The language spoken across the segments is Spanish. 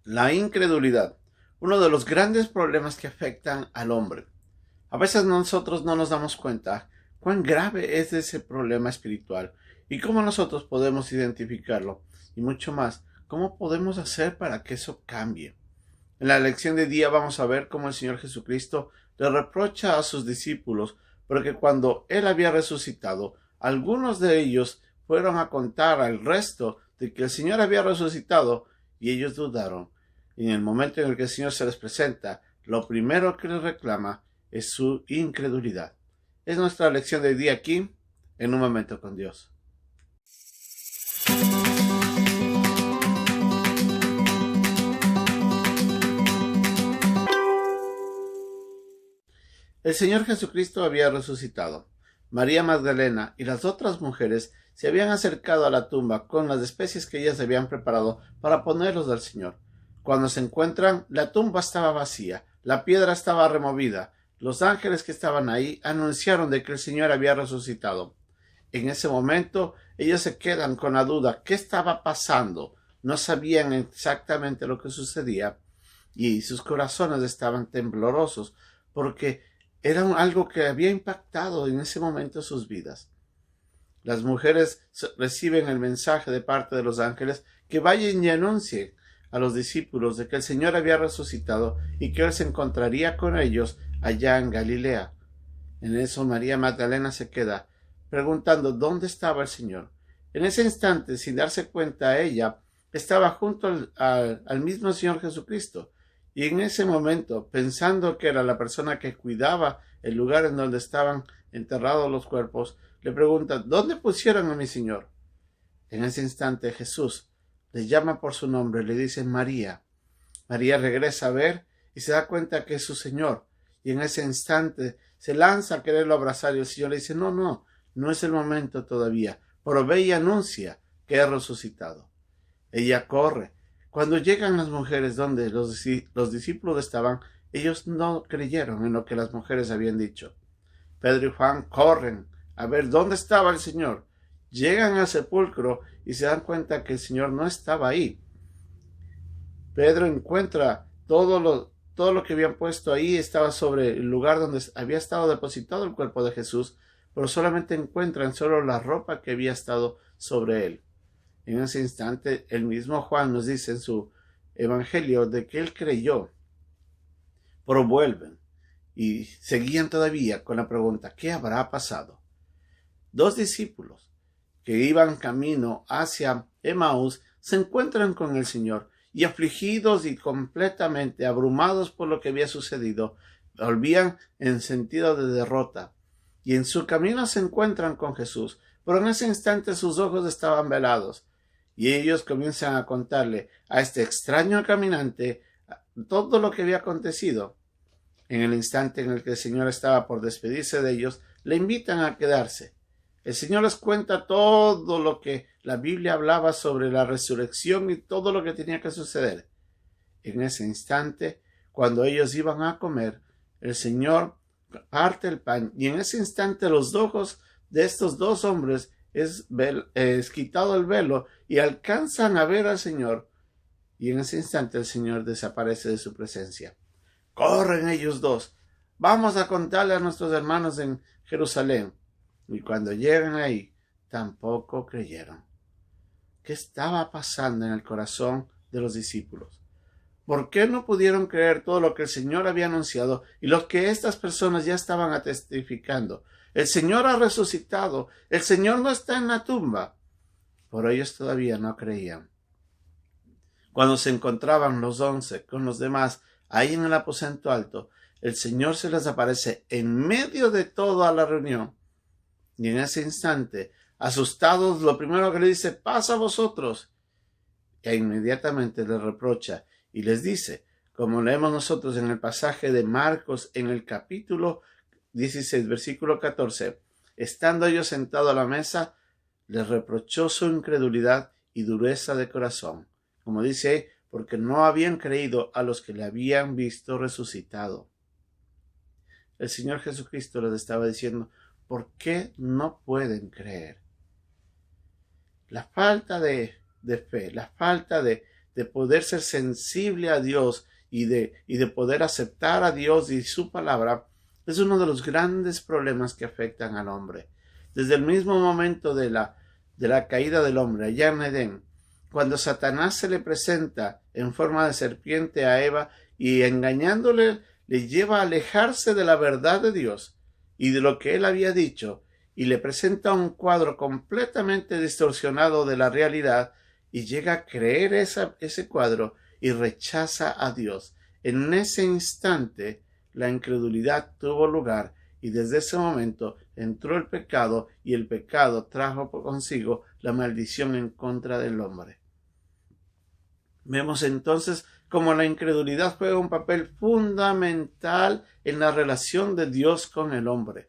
La incredulidad, uno de los grandes problemas que afectan al hombre. A veces nosotros no nos damos cuenta cuán grave es ese problema espiritual y cómo nosotros podemos identificarlo y mucho más, cómo podemos hacer para que eso cambie. En la lección de día vamos a ver cómo el Señor Jesucristo le reprocha a sus discípulos porque cuando Él había resucitado, algunos de ellos fueron a contar al resto de que el Señor había resucitado y ellos dudaron. Y en el momento en el que el Señor se les presenta, lo primero que les reclama es su incredulidad. Es nuestra lección de día aquí, en un momento con Dios. El Señor Jesucristo había resucitado. María Magdalena y las otras mujeres se habían acercado a la tumba con las especies que ellas habían preparado para ponerlos al Señor. Cuando se encuentran, la tumba estaba vacía, la piedra estaba removida. Los ángeles que estaban ahí anunciaron de que el Señor había resucitado. En ese momento, ellos se quedan con la duda. ¿Qué estaba pasando? No sabían exactamente lo que sucedía y sus corazones estaban temblorosos porque era algo que había impactado en ese momento sus vidas. Las mujeres reciben el mensaje de parte de los ángeles que vayan y anuncien a los discípulos de que el Señor había resucitado y que Él se encontraría con ellos allá en Galilea. En eso María Magdalena se queda preguntando dónde estaba el Señor. En ese instante, sin darse cuenta ella, estaba junto al mismo Señor Jesucristo. Y en ese momento, pensando que era la persona que cuidaba el lugar en donde estaban enterrados los cuerpos, le pregunta, ¿dónde pusieron a mi Señor? En ese instante Jesús le llama por su nombre, le dice María. María regresa a ver y se da cuenta que es su Señor. Y en ese instante se lanza a quererlo abrazar y el Señor le dice, no es el momento todavía, pero ve y anuncia que he resucitado. Ella corre. Cuando llegan las mujeres donde los discípulos estaban, ellos no creyeron en lo que las mujeres habían dicho. Pedro y Juan corren a ver dónde estaba el Señor. Llegan al sepulcro y se dan cuenta que el Señor no estaba ahí. Pedro encuentra todo lo que habían puesto ahí, estaba sobre el lugar donde había estado depositado el cuerpo de Jesús, pero solamente encuentran solo la ropa que había estado sobre él. En ese instante, el mismo Juan nos dice en su evangelio de que él creyó, pero vuelven y seguían todavía con la pregunta, ¿qué habrá pasado? Dos discípulos que iban camino hacia Emaús se encuentran con el Señor y afligidos y completamente abrumados por lo que había sucedido, volvían en sentido de derrota y en su camino se encuentran con Jesús, pero en ese instante sus ojos estaban velados y ellos comienzan a contarle a este extraño caminante todo lo que había acontecido. En el instante en el que el Señor estaba por despedirse de ellos, le invitan a quedarse. El Señor les cuenta todo lo que la Biblia hablaba sobre la resurrección y todo lo que tenía que suceder. En ese instante, cuando ellos iban a comer, el Señor parte el pan y en ese instante los ojos de estos dos hombres es quitado el velo y alcanzan a ver al Señor y en ese instante el Señor desaparece de su presencia. Corren ellos dos. Vamos a contarle a nuestros hermanos en Jerusalén. Y cuando llegan ahí, tampoco creyeron. ¿Qué estaba pasando en el corazón de los discípulos? ¿Por qué no pudieron creer todo lo que el Señor había anunciado y lo que estas personas ya estaban testificando? El Señor ha resucitado. El Señor no está en la tumba. Pero ellos todavía no creían. Cuando se encontraban los 11 con los demás ahí en el aposento alto, el Señor se les aparece en medio de toda la reunión. Y en ese instante, asustados, lo primero que le dice, pasa a vosotros. E inmediatamente les reprocha y les dice, como leemos nosotros en el pasaje de Marcos en el capítulo 16, versículo 14, estando ellos sentados a la mesa, les reprochó su incredulidad y dureza de corazón. Como dice ahí, porque no habían creído a los que le habían visto resucitado. El Señor Jesucristo les estaba diciendo, ¿por qué no pueden creer? La falta de fe, la falta de de poder ser sensible a Dios y de poder aceptar a Dios y su palabra, es uno de los grandes problemas que afectan al hombre. Desde el mismo momento de la caída del hombre allá en Edén, cuando Satanás se le presenta en forma de serpiente a Eva y engañándole le lleva a alejarse de la verdad de Dios y de lo que él había dicho, y le presenta un cuadro completamente distorsionado de la realidad, y llega a creer ese cuadro y rechaza a Dios. En ese instante la incredulidad tuvo lugar, y desde ese momento entró el pecado, y el pecado trajo consigo la maldición en contra del hombre. Vemos entonces cómo la incredulidad juega un papel fundamental en la relación de Dios con el hombre.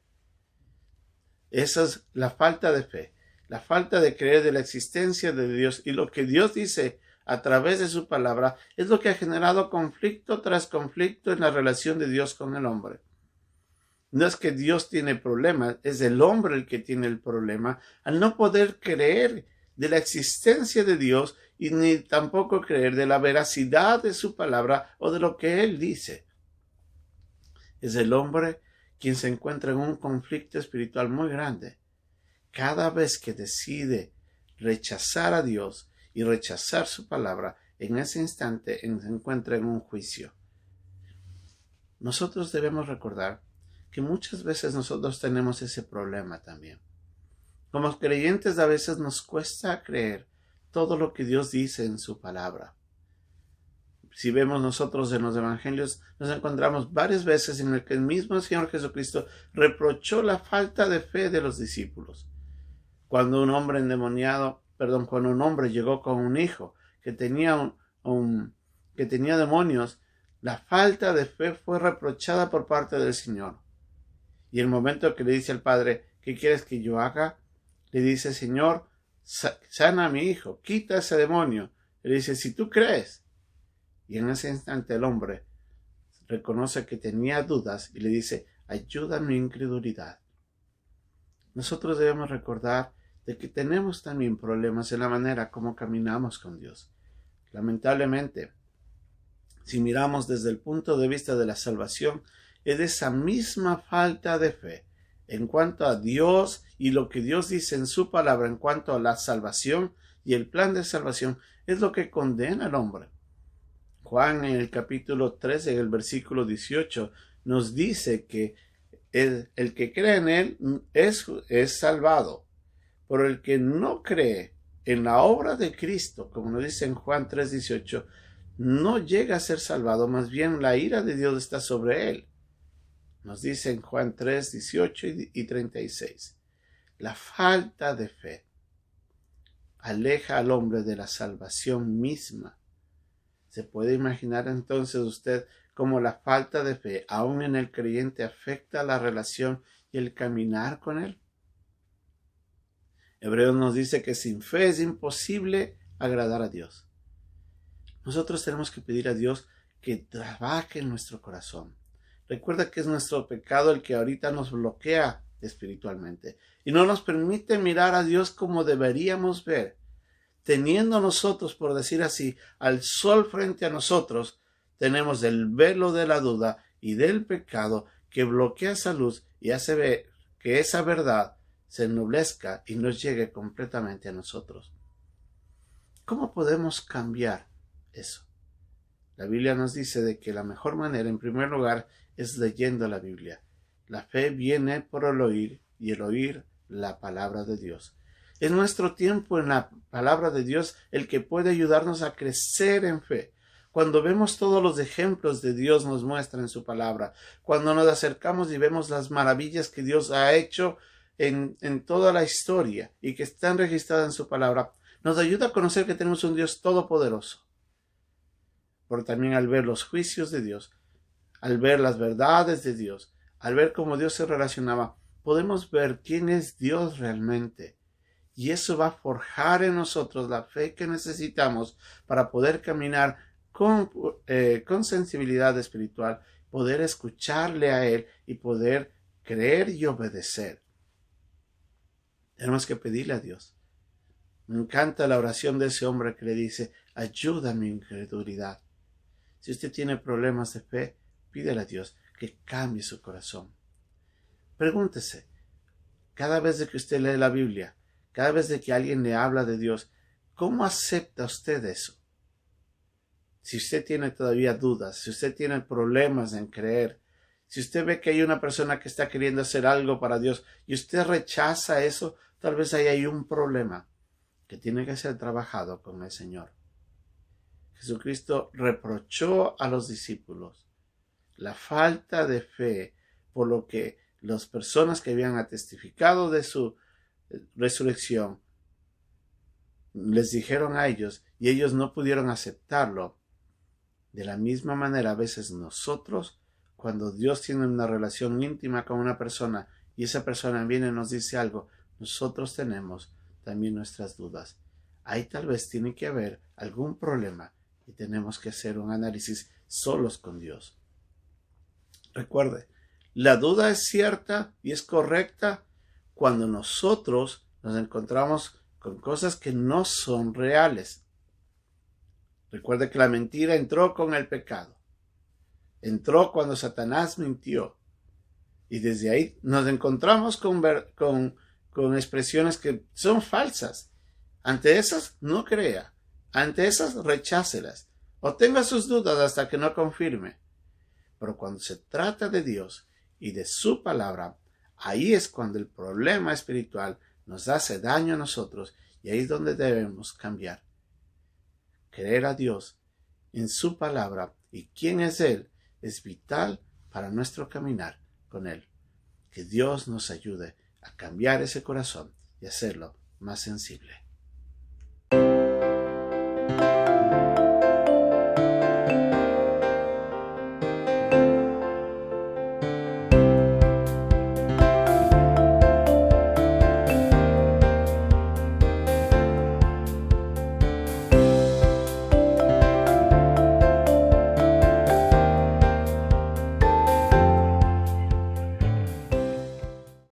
Esa es la falta de fe, la falta de creer de la existencia de Dios, y lo que Dios dice a través de su palabra es lo que ha generado conflicto tras conflicto en la relación de Dios con el hombre. No es que Dios tiene problemas, es el hombre el que tiene el problema al no poder creer de la existencia de Dios y ni tampoco creer de la veracidad de su palabra o de lo que Él dice. Es el hombre quien se encuentra en un conflicto espiritual muy grande. Cada vez que decide rechazar a Dios y rechazar su palabra, en ese instante se encuentra en un juicio. Nosotros debemos recordar que muchas veces nosotros tenemos ese problema también. Como creyentes a veces nos cuesta creer todo lo que Dios dice en su palabra. Si vemos nosotros en los evangelios, nos encontramos varias veces en el que el mismo Señor Jesucristo reprochó la falta de fe de los discípulos. Cuando un hombre llegó con un hijo que tenía demonios, la falta de fe fue reprochada por parte del Señor. Y el momento que le dice al padre, ¿qué quieres que yo haga? Le dice, Señor, sana a mi hijo, quita ese demonio. Le dice, si tú crees. Y en ese instante el hombre reconoce que tenía dudas y le dice, ayuda a mi incredulidad. Nosotros debemos recordar de que tenemos también problemas en la manera como caminamos con Dios. Lamentablemente, si miramos desde el punto de vista de la salvación, es esa misma falta de fe en cuanto a Dios y lo que Dios dice en su palabra en cuanto a la salvación y el plan de salvación es lo que condena al hombre. Juan en el capítulo 13, en el versículo 18, nos dice que el que cree en él es salvado, pero el que no cree en la obra de Cristo, como nos dice en Juan 3:18, no llega a ser salvado, más bien la ira de Dios está sobre él. Nos dice en Juan 3:18 y 36. La falta de fe aleja al hombre de la salvación misma. ¿Se puede imaginar entonces usted cómo la falta de fe, aún en el creyente, afecta la relación y el caminar con él? Hebreos nos dice que sin fe es imposible agradar a Dios. Nosotros tenemos que pedir a Dios que trabaje en nuestro corazón. Recuerda que es nuestro pecado el que ahorita nos bloquea espiritualmente y no nos permite mirar a Dios como deberíamos ver. Teniendo nosotros, por decir así, al sol frente a nosotros, tenemos el velo de la duda y del pecado que bloquea esa luz y hace ver que esa verdad se ennoblezca y nos llegue completamente a nosotros. ¿Cómo podemos cambiar eso? La Biblia nos dice de que la mejor manera, en primer lugar, es leyendo la Biblia. La fe viene por el oír y el oír la palabra de Dios. Es nuestro tiempo en la palabra de Dios el que puede ayudarnos a crecer en fe. Cuando vemos todos los ejemplos de Dios nos muestra en su palabra, cuando nos acercamos y vemos las maravillas que Dios ha hecho en toda la historia y que están registradas en su palabra, nos ayuda a conocer que tenemos un Dios todopoderoso. Pero también al ver los juicios de Dios, al ver las verdades de Dios, al ver cómo Dios se relacionaba, podemos ver quién es Dios realmente. Y eso va a forjar en nosotros la fe que necesitamos para poder caminar con sensibilidad espiritual, poder escucharle a Él y poder creer y obedecer. Tenemos que pedirle a Dios. Me encanta la oración de ese hombre que le dice, ayuda a mi incredulidad. Si usted tiene problemas de fe, pídele a Dios que cambie su corazón. Pregúntese, cada vez de que usted lee la Biblia, cada vez de que alguien le habla de Dios, ¿cómo acepta usted eso? Si usted tiene todavía dudas, si usted tiene problemas en creer, si usted ve que hay una persona que está queriendo hacer algo para Dios y usted rechaza eso, tal vez ahí hay un problema que tiene que ser trabajado con el Señor. Jesucristo reprochó a los discípulos la falta de fe, por lo que las personas que habían testificado de su resurrección les dijeron a ellos y ellos no pudieron aceptarlo. De la misma manera, a veces nosotros, cuando Dios tiene una relación íntima con una persona y esa persona viene y nos dice algo, nosotros tenemos también nuestras dudas. Ahí tal vez tiene que haber algún problema y tenemos que hacer un análisis solos con Dios. Recuerde, la duda es cierta y es correcta cuando nosotros nos encontramos con cosas que no son reales. Recuerde que la mentira entró con el pecado. Entró cuando Satanás mintió. Y desde ahí nos encontramos con expresiones que son falsas. Ante esas, no crea. Ante esas, rechácelas. O tenga sus dudas hasta que no confirme. Pero cuando se trata de Dios y de su palabra, ahí es cuando el problema espiritual nos hace daño a nosotros y ahí es donde debemos cambiar. Creer a Dios en su palabra y quién es Él es vital para nuestro caminar con Él. Que Dios nos ayude a cambiar ese corazón y hacerlo más sensible.